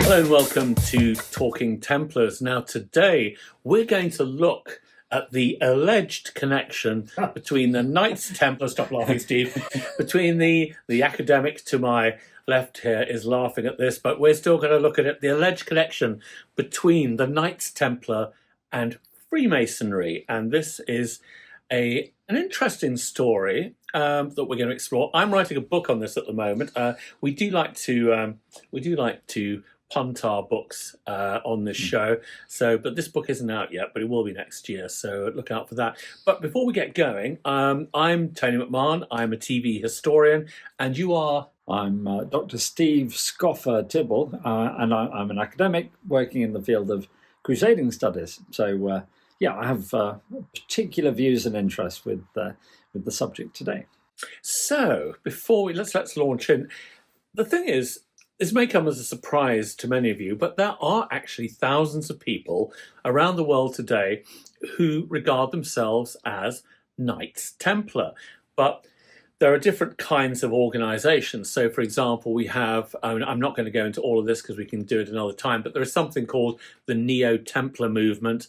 Hello and welcome to Talking Templars. Now today we're going to look at the alleged connection between the Knights Templar, stop laughing Steve, between the academic to my left here is laughing at this, but we're still going to look at it, the alleged connection between the Knights Templar and Freemasonry. And this is an interesting story that we're going to explore. I'm writing a book on this at the moment. We do like to punt our books on this show. But this book isn't out yet, but it will be next year. So look out for that. But before we get going, I'm Tony McMahon. I'm a TV historian, and you are. I'm Dr. Steve Scoffer Tibble, and I'm an academic working in the field of crusading studies. So I have particular views and interests with the subject today. So before let's launch in. The thing is, this may come as a surprise to many of you, but there are actually thousands of people around the world today who regard themselves as Knights Templar. But there are different kinds of organizations. So, for example, we have, I'm not going to go into all of this because we can do it another time, but there is something called the Neo-Templar movement,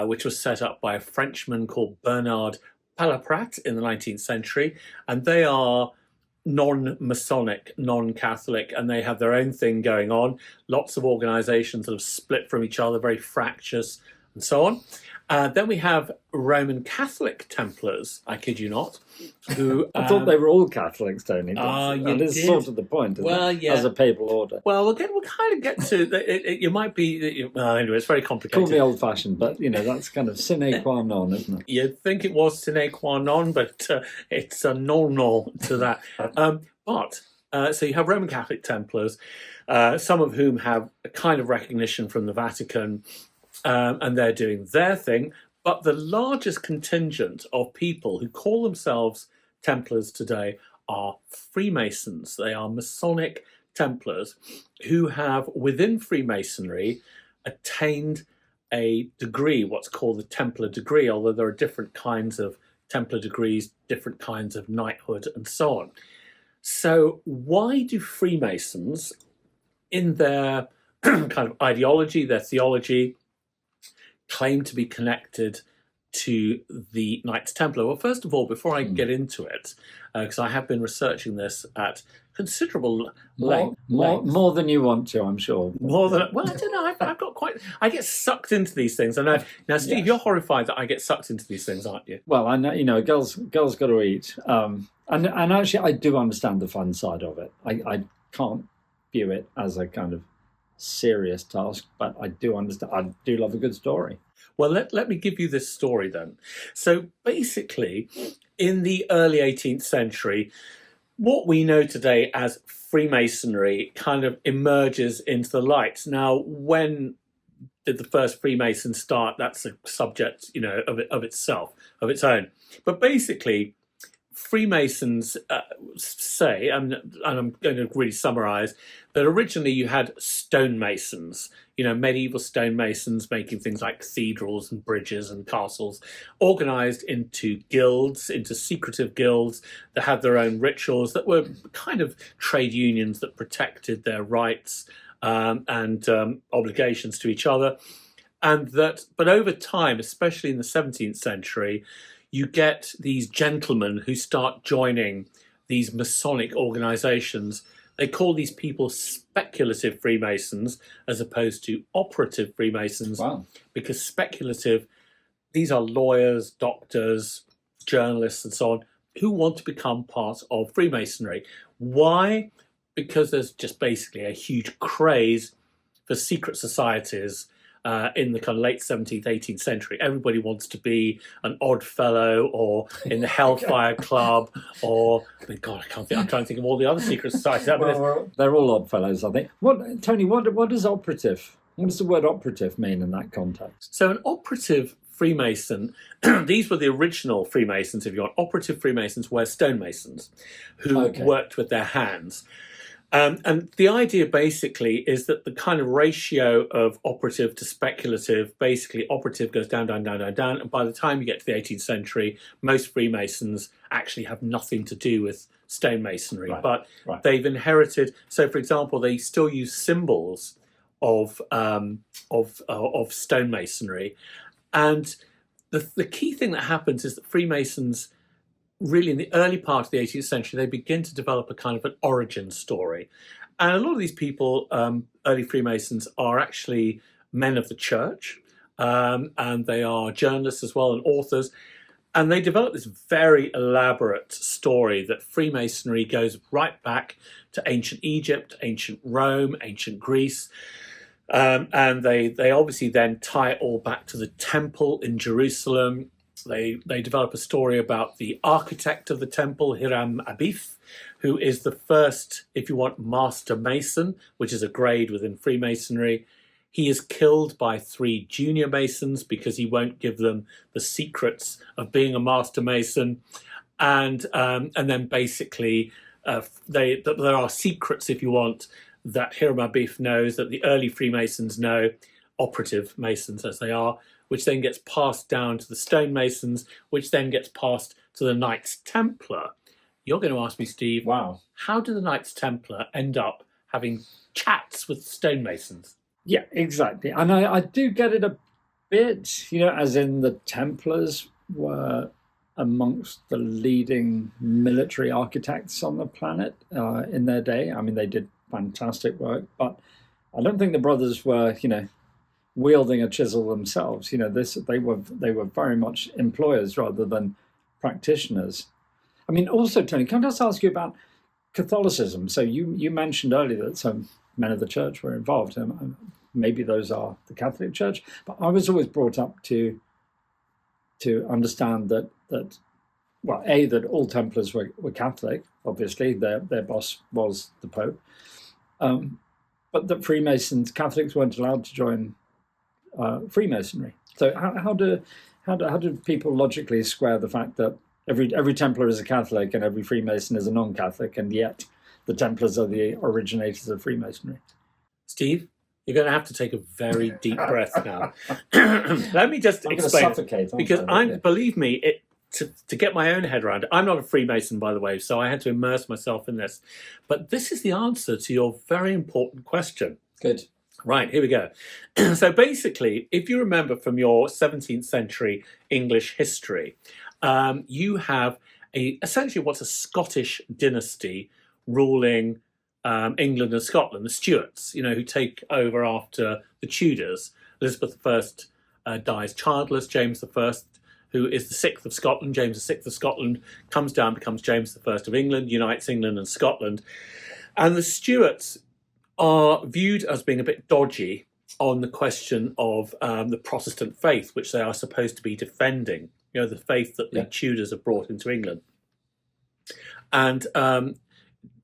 which was set up by a Frenchman called Bernard Palaprat in the 19th century. And they are non-Masonic, non-Catholic, and they have their own thing going on. Lots of organizations that have split from each other, very fractious, and so on. Then we have Roman Catholic Templars, I kid you not, who... I thought they were all Catholics, Tony. And it's sort of the point, isn't it? As a papal order. Well, we'll kind of get to... you might be... Well, anyway, it's very complicated. Call me old-fashioned, but, that's kind of sine qua non, isn't it? You'd think it was sine qua non, but it's a non to that. So you have Roman Catholic Templars, some of whom have a kind of recognition from the Vatican, and they're doing their thing. But the largest contingent of people who call themselves Templars today are Freemasons. They are Masonic Templars who have, within Freemasonry, attained a degree, what's called the Templar degree, although there are different kinds of Templar degrees, different kinds of knighthood, and so on. So why do Freemasons, in their kind of ideology, their theology, claim to be connected to the Knights Templar? Well, first of all, before I get into it, because I have been researching this at considerable length. More than you want to, I'm sure. Well, I don't know. I've got I get sucked into these things. And now, Steve, Yes. You're horrified that I get sucked into these things, aren't you? Well, I know, girls got to eat. And actually, I do understand the fun side of it. I can't view it as a kind of serious task, but I do understand. I do love a good story. Well, let me give you this story then. So basically, in the early 18th century, what we know today as Freemasonry kind of emerges into the light. Now, when did the first Freemasons start? That's a subject, of itself, of its own. But basically, Freemasons say, and I'm going to really summarize, that originally you had stonemasons, medieval stonemasons making things like cathedrals and bridges and castles, organized into guilds, into secretive guilds that had their own rituals, that were kind of trade unions that protected their rights and obligations to each other. But over time, especially in the 17th century, you get these gentlemen who start joining these Masonic organizations. They call these people speculative Freemasons as opposed to operative Freemasons. Wow. Because speculative, these are lawyers, doctors, journalists, and so on, who want to become part of Freemasonry. Why? Because there's just basically a huge craze for secret societies in the kind of late 17th, 18th century. Everybody wants to be an odd fellow or in the Hellfire Club or, I'm trying to think of all the other secret societies. Well, they're all odd fellows, I think. Tony, what does operative, what does the word operative mean in that context? So an operative Freemason, these were the original Freemasons, if you want. Operative Freemasons were stonemasons who worked with their hands. And the idea basically is that the kind of ratio of operative to speculative, basically operative goes down, down, down, down, down. And by the time you get to the 18th century, most Freemasons actually have nothing to do with stonemasonry, but they've inherited. So, for example, they still use symbols of stonemasonry. And the key thing that happens is that Freemasons, really in the early part of the 18th century, they begin to develop a kind of an origin story. And a lot of these people, early Freemasons, are actually men of the church, and they are journalists as well and authors. And they develop this very elaborate story that Freemasonry goes right back to ancient Egypt, ancient Rome, ancient Greece. And they obviously then tie it all back to the temple in Jerusalem. They develop a story about the architect of the temple, Hiram Abif, who is the first, if you want, master mason, which is a grade within Freemasonry. He is killed by 3 junior masons because he won't give them the secrets of being a master mason. And then basically there are secrets, if you want, that Hiram Abif knows, that the early Freemasons know, operative masons as they are, which then gets passed down to the stonemasons, which then gets passed to the Knights Templar. You're going to ask me, Steve, Wow. how do the Knights Templar end up having chats with stonemasons? Yeah, exactly. And I do get it a bit, as in the Templars were amongst the leading military architects on the planet in their day. I mean, they did fantastic work, but I don't think the brothers were, wielding a chisel themselves. They were very much employers rather than practitioners. I mean, also, Tony, can I just ask you about Catholicism? So you mentioned earlier that some men of the church were involved, and maybe those are the Catholic Church. But I was always brought up to understand that that all Templars were Catholic. Obviously, their boss was the Pope, but that Freemasons, Catholics, weren't allowed to join Freemasonry. So how do people logically square the fact that every Templar is a Catholic and every Freemason is a non-Catholic, and yet the Templars are the originators of Freemasonry? Steve, you're going to have to take a very deep breath now. Let me just explain, because believe me, to get my own head around it. I'm not a Freemason, by the way, so I had to immerse myself in this. But this is the answer to your very important question. Good. Right, here we go. So basically, if you remember from your 17th century English history, you have essentially what's a Scottish dynasty ruling England and Scotland, the Stuarts, who take over after the Tudors. Elizabeth I dies childless. James I, who is the 6th of Scotland, James VI of Scotland, comes down, becomes James I of England, unites England and Scotland. And the Stuarts are viewed as being a bit dodgy on the question of the Protestant faith, which they are supposed to be defending, the faith that the Tudors have brought into England. And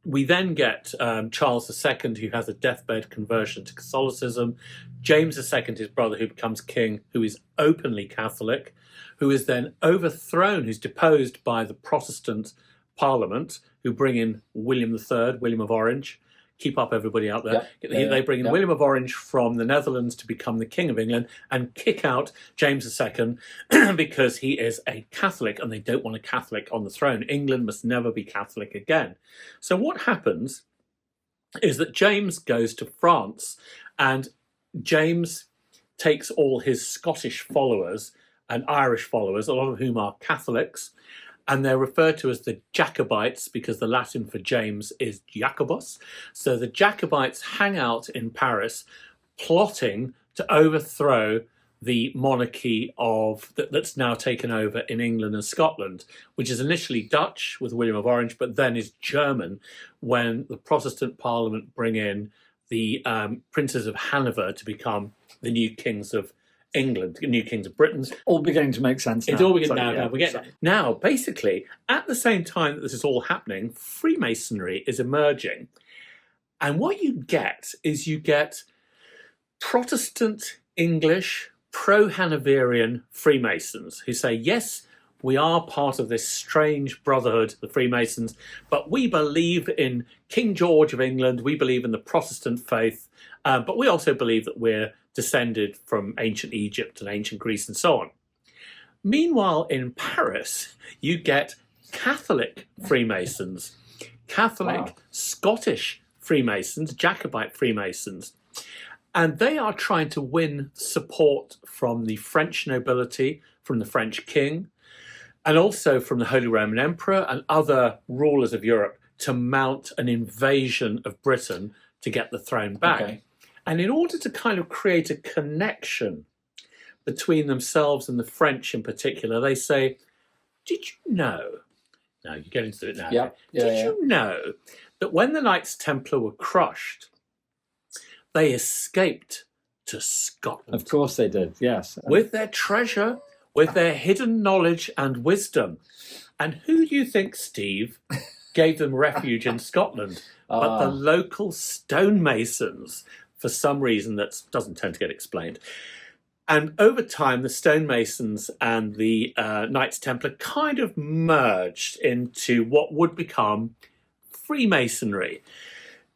we then get Charles II, who has a deathbed conversion to Catholicism. James II, his brother, who becomes king, who is openly Catholic, who is then overthrown, who's deposed by the Protestant Parliament, who bring in William III, William of Orange. Keep up, everybody out there. They bring in William of Orange from the Netherlands to become the King of England and kick out James II because he is a Catholic and they don't want a Catholic on the throne. England must never be Catholic again. So what happens is that James goes to France, and James takes all his Scottish followers and Irish followers, a lot of whom are Catholics, and they're referred to as the Jacobites because the Latin for James is Jacobus. So the Jacobites hang out in Paris, plotting to overthrow the monarchy that's now taken over in England and Scotland, which is initially Dutch with William of Orange, but then is German when the Protestant Parliament bring in the princes of Hanover to become the new kings of England, new kings of Britain. All beginning to make sense now. It's all beginning now. Now, basically, at the same time that this is all happening, Freemasonry is emerging. And what you get is Protestant English, pro-Hanoverian Freemasons who say, yes, we are part of this strange brotherhood, the Freemasons, but we believe in King George of England, we believe in the Protestant faith, but we also believe that we're descended from ancient Egypt and ancient Greece and so on. Meanwhile, in Paris, you get Catholic Freemasons, Catholic Scottish Freemasons, Jacobite Freemasons. And they are trying to win support from the French nobility, from the French king, and also from the Holy Roman Emperor and other rulers of Europe to mount an invasion of Britain to get the throne back. Okay. And in order to kind of create a connection between themselves and the French in particular, they say, did you know? Now you get into it now. Yeah. Did you know that when the Knights Templar were crushed, they escaped to Scotland? Of course they did, yes. With their treasure, with their hidden knowledge and wisdom. And who do you think, Steve, gave them refuge in Scotland? But the local stonemasons, for some reason that doesn't tend to get explained. And over time, the stonemasons and the Knights Templar kind of merged into what would become Freemasonry.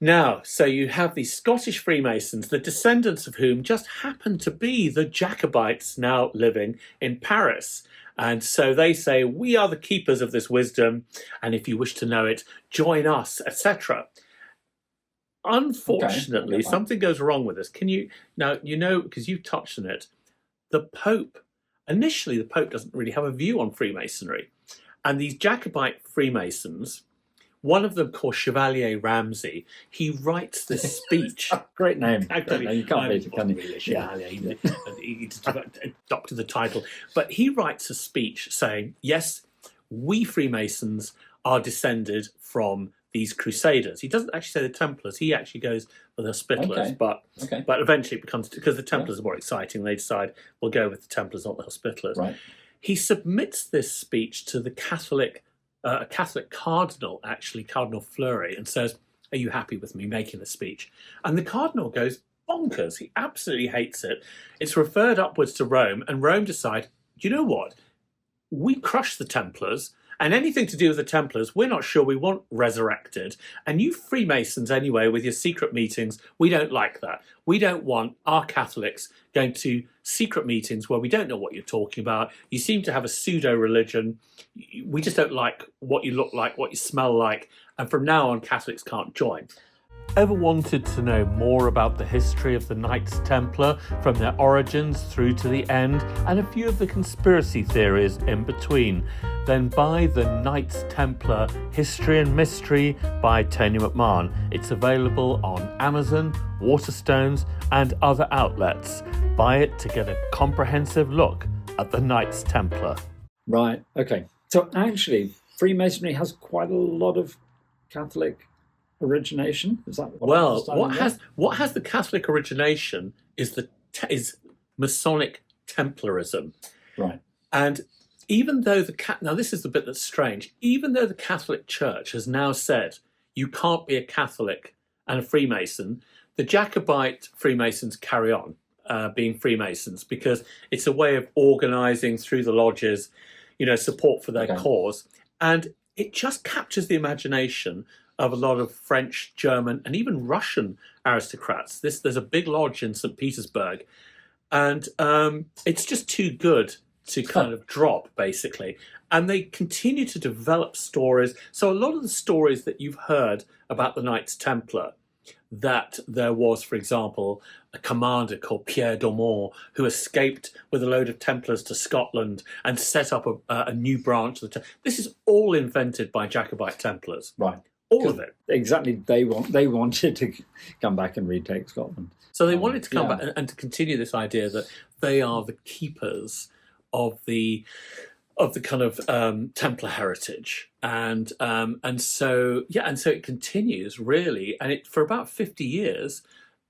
Now, so you have these Scottish Freemasons, the descendants of whom just happen to be the Jacobites now living in Paris. And so they say, we are the keepers of this wisdom, and if you wish to know it, join us, etc. Unfortunately, something goes wrong with this. Can you, now, you know, because you've touched on it, the Pope, initially the Pope doesn't really have a view on Freemasonry. And these Jacobite Freemasons, one of them called Chevalier Ramsay, he writes this speech. Great name. Actually, you can't beat it, can you? Really Chevalier, he adopted the title. But he writes a speech saying, yes, we Freemasons are descended from these Crusaders. He doesn't actually say the Templars. He actually goes for the Hospitallers. But eventually it becomes, because the Templars are more exciting, they decide we'll go with the Templars, not the Hospitallers. Right. He submits this speech to the Catholic a Catholic cardinal, actually, Cardinal Fleury, and says, are you happy with me making the speech? And the cardinal goes bonkers. He absolutely hates it. It's referred upwards to Rome, and Rome decide, you know what? We crush the Templars, and anything to do with the Templars, we're not sure we want resurrected. And you Freemasons, anyway, with your secret meetings, we don't like that. We don't want our Catholics going to secret meetings where we don't know what you're talking about. You seem to have a pseudo-religion. We just don't like what you look like, what you smell like. And from now on, Catholics can't join. Ever wanted to know more about the history of the Knights Templar, from their origins through to the end, and a few of the conspiracy theories in between? Then buy the Knights Templar History and Mystery by Tony McMahon. It's available on Amazon, Waterstones, and other outlets. Buy it to get a comprehensive look at the Knights Templar. Right, okay. So actually, Freemasonry has quite a lot of Catholic origination. Is that what has the Catholic origination is Masonic Templarism, right? And even though now this is the bit that's strange. Even though the Catholic Church has now said you can't be a Catholic and a Freemason, the Jacobite Freemasons carry on being Freemasons because it's a way of organising through the lodges, support for their cause, and it just captures the imagination of a lot of French, German, and even Russian aristocrats. There's a big lodge in St. Petersburg, and it's just too good to kind of drop, basically. And they continue to develop stories. So a lot of the stories that you've heard about the Knights Templar, that there was, for example, a commander called Pierre Dormont who escaped with a load of Templars to Scotland and set up a new branch of the this is all invented by Jacobite Templars. Right. All of it. Exactly. They wanted to come back and retake Scotland. So they wanted to come back and to continue this idea that they are the keepers of the kind of Templar heritage, and so it continues really, and for about 50 years,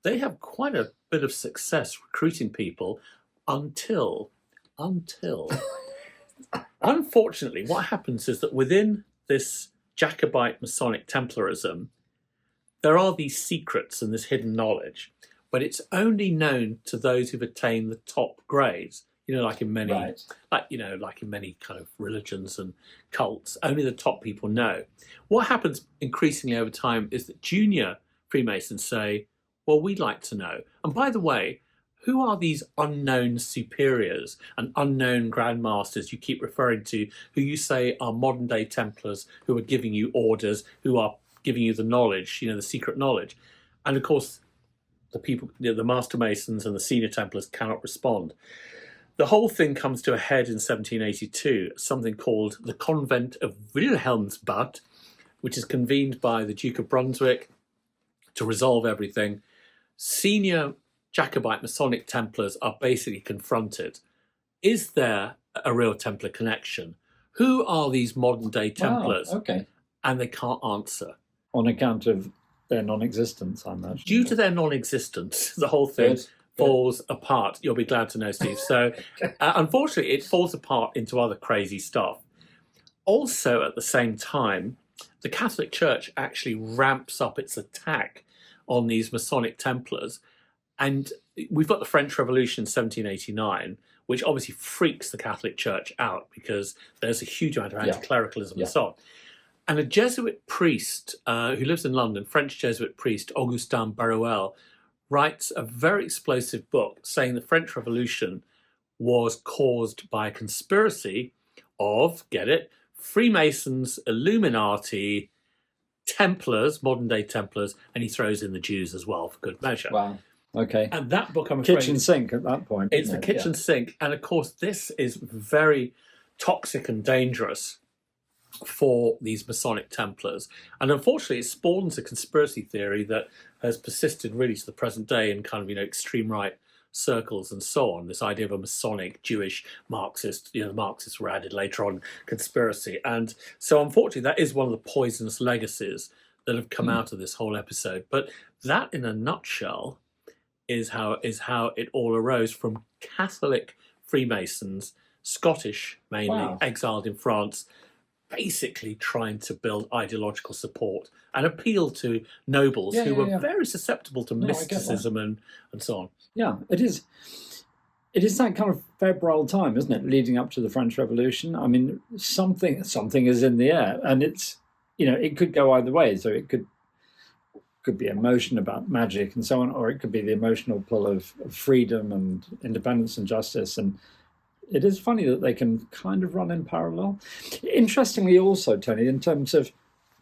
they have quite a bit of success recruiting people until unfortunately, what happens is that within this Jacobite Masonic Templarism, there are these secrets and this hidden knowledge, but it's only known to those who've attained the top grades. Like in many, like in many kind of religions and cults, only the top people know. What happens increasingly over time is that junior Freemasons say, well, we'd like to know. And by the way, who are these unknown superiors and unknown grandmasters you keep referring to, who you say are modern day Templars, who are giving you orders, who are giving you the knowledge, the secret knowledge? And of course, the people, the Master Masons and the Senior Templars cannot respond. The whole thing comes to a head in 1782, something called the Convent of Wilhelmsbad, which is convened by the Duke of Brunswick to resolve everything. Senior Jacobite Masonic Templars are basically confronted. Is there a real Templar connection? Who are these modern day Templars? Wow, okay. And they can't answer. On account of their non-existence, I imagine. Due to their non-existence, the whole thing Good. falls apart. You'll be glad to know, Steve. So, unfortunately, it falls apart into other crazy stuff. Also, at the same time, the Catholic Church actually ramps up its attack on these Masonic Templars. And we've got the French Revolution in 1789, which obviously freaks the Catholic Church out because there's a huge amount of anti-clericalism and so on. And a Jesuit priest who lives in London, French Jesuit priest, Augustin Baruel, writes a very explosive book saying the French Revolution was caused by a conspiracy of, get it, Freemasons, Illuminati, Templars, modern day Templars, and he throws in the Jews as well for good measure. Wow. Okay. And that book, I'm afraid, Kitchen sink at that point. it's the kitchen sink. And of course, this is very toxic and dangerous for these Masonic Templars. And unfortunately, it spawns a conspiracy theory that has persisted really to the present day in kind of, extreme right circles and so on. This idea of a Masonic, Jewish, Marxist, the Marxists were added later on, conspiracy. And so unfortunately, that is one of the poisonous legacies that have come out of this whole episode. But that, in a nutshell, is how it all arose from Catholic Freemasons, Scottish mainly, exiled in France, basically trying to build ideological support and appeal to nobles who were very susceptible to mysticism and so on. Yeah, it is. It is that kind of febrile time, isn't it, leading up to the French Revolution? I mean, something is in the air, and it's, it could go either way. So it could be emotion about magic and so on, or it could be the emotional pull of freedom and independence and justice. And it is funny that they can kind of run in parallel. Interestingly also, Tony, in terms of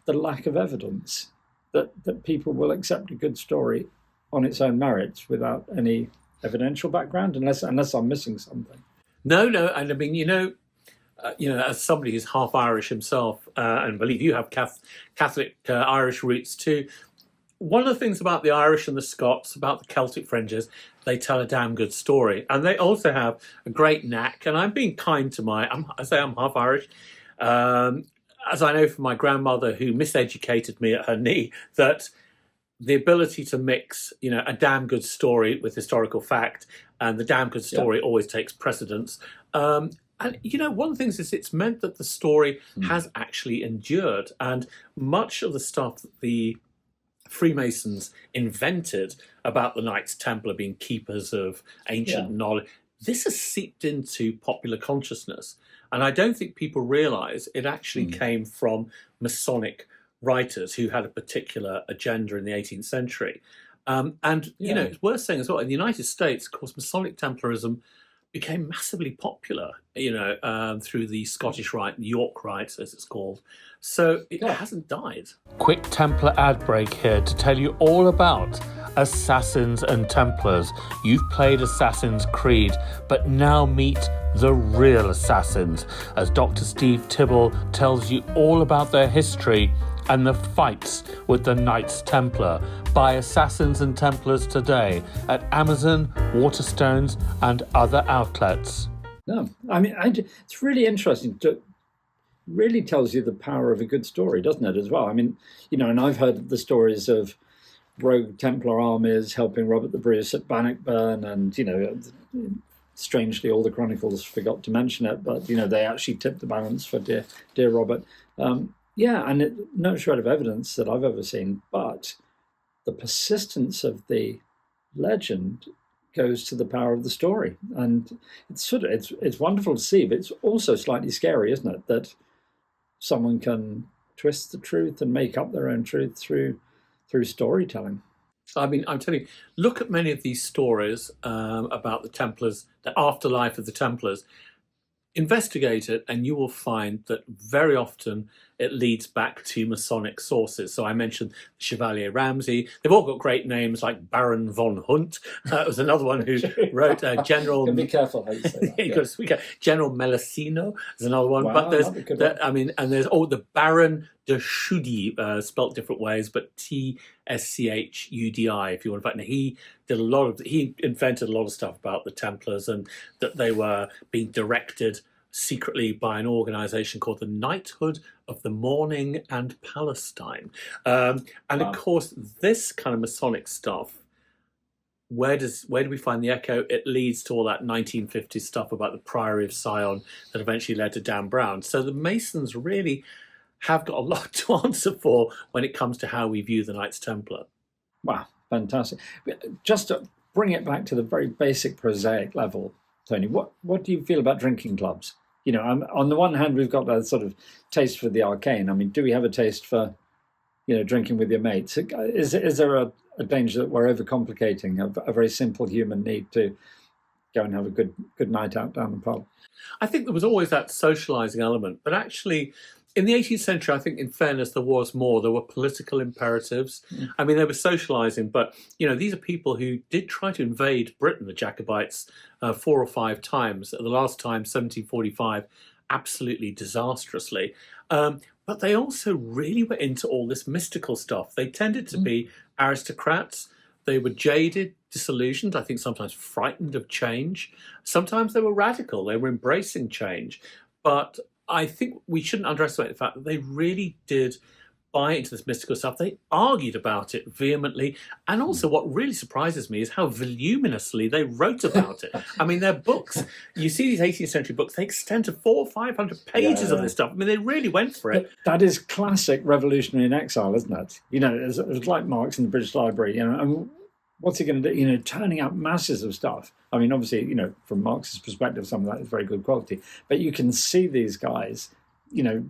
the lack of evidence that people will accept a good story on its own merits without any evidential background, unless I'm missing something. No, and I mean, as somebody who's half Irish himself, and I believe you have Catholic Irish roots too, one of the things about the Irish and the Scots, about the Celtic fringes, they tell a damn good story. And they also have a great knack, and I'm being kind to I'm half Irish, as I know from my grandmother who miseducated me at her knee, that the ability to mix, a damn good story with historical fact, and the damn good story always takes precedence. And, one of the things is it's meant that the story has actually endured, and much of the stuff that the Freemasons invented about the Knights Templar being keepers of ancient knowledge, this has seeped into popular consciousness. And I don't think people realise it actually came from Masonic writers who had a particular agenda in the 18th century. It's worth saying as well, in the United States, of course, Masonic Templarism became massively popular, through the Scottish Rite, York Rite, as it's called. So it hasn't died. Quick Templar ad break here to tell you all about Assassins and Templars. You've played Assassin's Creed, but now meet the real assassins, as Dr. Steve Tibble tells you all about their history and the fights with the Knights Templar. Buy Assassins and Templars today at Amazon, Waterstones, and other outlets. No, I mean, it's really interesting. Really tells you the power of a good story, doesn't it, as well? I mean, and I've heard the stories of rogue Templar armies helping Robert the Bruce at Bannockburn, and, strangely, all the chronicles forgot to mention it, but, they actually tipped the balance for dear Robert. No shred of evidence that I've ever seen, but the persistence of the legend goes to the power of the story, and it's wonderful to see, but it's also slightly scary, isn't it, that someone can twist the truth and make up their own truth through storytelling. I mean, I'm telling you, look at many of these stories about the Templars, the afterlife of the Templars. Investigate it, and you will find that very often it leads back to Masonic sources. So I mentioned Chevalier Ramsay. They've all got great names like Baron von Hunt. Was another one who wrote General. Be careful how you say that. General Melissino is another one. Wow, but there's one. the Baron de Schudi, spelt different ways, but Tschudi, if you want to find it. He invented a lot of stuff about the Templars, and that they were being directed secretly by an organization called the Knighthood of the Morning and Palestine. Of course, this kind of Masonic stuff, where do we find the echo? It leads to all that 1950s stuff about the Priory of Sion that eventually led to Dan Brown. So the Masons really have got a lot to answer for when it comes to how we view the Knights Templar. Wow, fantastic. Just to bring it back to the very basic prosaic level, Tony, what do you feel about drinking clubs? You know, on the one hand, we've got a sort of taste for the arcane. I mean, do we have a taste for, drinking with your mates? Is there a danger that we're overcomplicating a very simple human need to go and have a good night out down the pub? I think there was always that socialising element, but actually, in the 18th century, I think, in fairness, there was more. There were political imperatives. I mean, they were socialising, but, these are people who did try to invade Britain, the Jacobites, 4 or 5 times. The last time, 1745, absolutely disastrously. But they also really were into all this mystical stuff. They tended to be aristocrats. They were jaded, disillusioned, I think sometimes frightened of change. Sometimes they were radical. They were embracing change. But I think we shouldn't underestimate the fact that they really did buy into this mystical stuff. They argued about it vehemently. And also what really surprises me is how voluminously they wrote about it. I mean, their books, you see these 18th century books, they extend to 400 or 500 pages of this stuff. I mean, they really went for it. That is classic revolutionary in exile, isn't it? It was like Marx in the British Library, and what's he going to do? Turning out masses of stuff. I mean, obviously, from Marx's perspective, some of that is very good quality. But you can see these guys, no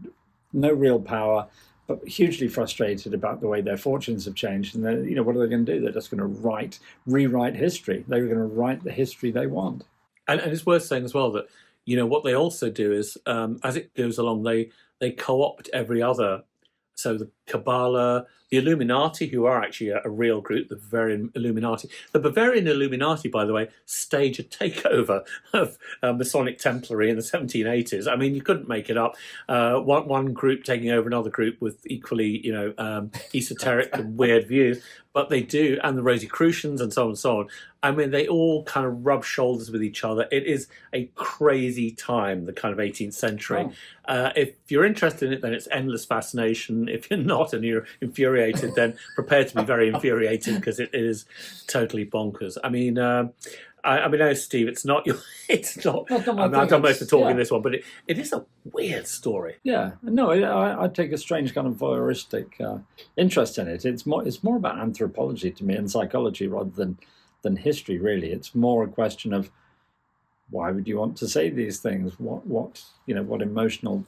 real power, but hugely frustrated about the way their fortunes have changed. And what are they going to do? They're just going to rewrite history. They're going to write the history they want. And it's worth saying as well that, what they also do is, as it goes along, they co-opt every other. So the Kabbalah, the Illuminati, who are actually a real group, the Bavarian Illuminati. The Bavarian Illuminati, by the way, stage a takeover of Masonic Templary in the 1780s. I mean, you couldn't make it up. One group taking over another group with equally, esoteric and weird views. But they do, and the Rosicrucians and so on and so on. I mean, they all kind of rub shoulders with each other. It is a crazy time, the kind of 18th century. Oh. If you're interested in it, then it's endless fascination. If you're not and you're infuriated, then prepare to be very infuriated, because it is totally bonkers. I mean, Steve, it's not. It's not. I've done most of the talking in this one, but it is a weird story. Yeah, no, I take a strange kind of voyeuristic interest in it. It's more about anthropology to me and psychology rather than history. Really, it's more a question of why would you want to say these things? What emotional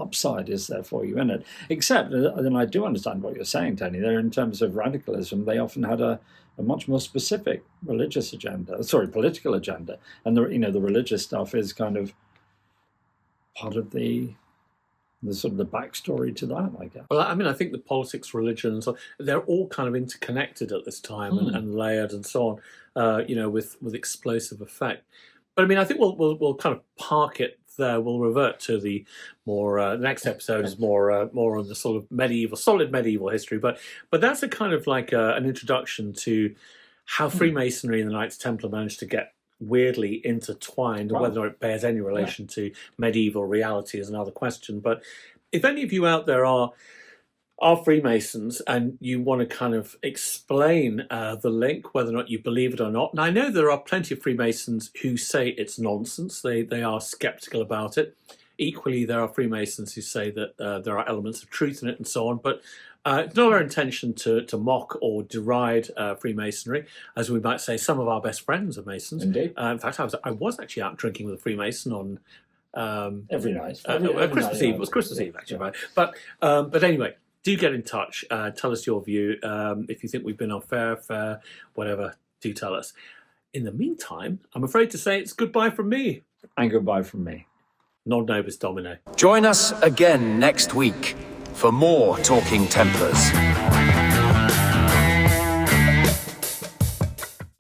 upside is there for you in it? Except, and I do understand what you're saying, Tony. There, in terms of radicalism, they often had a much more specific political agenda, and the religious stuff is kind of part of the sort of the backstory to that, I guess. Well, I mean, I think the politics, religion, and so they're all kind of interconnected at this time and layered and so on, with explosive effect. But I mean, I think we'll kind of park it there. We'll revert to the more next episode is more on the sort of solid medieval history. But that's a kind of like an introduction to how Freemasonry and the Knights Templar managed to get weirdly intertwined, or whether or not it bears any relation to medieval reality is another question. But if any of you out there are Freemasons and you want to kind of explain the link, whether or not you believe it or not, and I know there are plenty of Freemasons who say it's nonsense, they are skeptical about it. Equally, there are Freemasons who say that there are elements of truth in it and so on, but it's not our intention to mock or deride Freemasonry. As we might say, some of our best friends are Masons. Indeed. In fact, I was actually out drinking with a Freemason on every night. Christmas Eve. It was Christmas Eve, actually. Yeah. But anyway, do get in touch. Tell us your view. If you think we've been unfair, whatever, do tell us. In the meantime, I'm afraid to say it's goodbye from me. And goodbye from me. Non nobis domino. Join us again next week for more Talking Templars.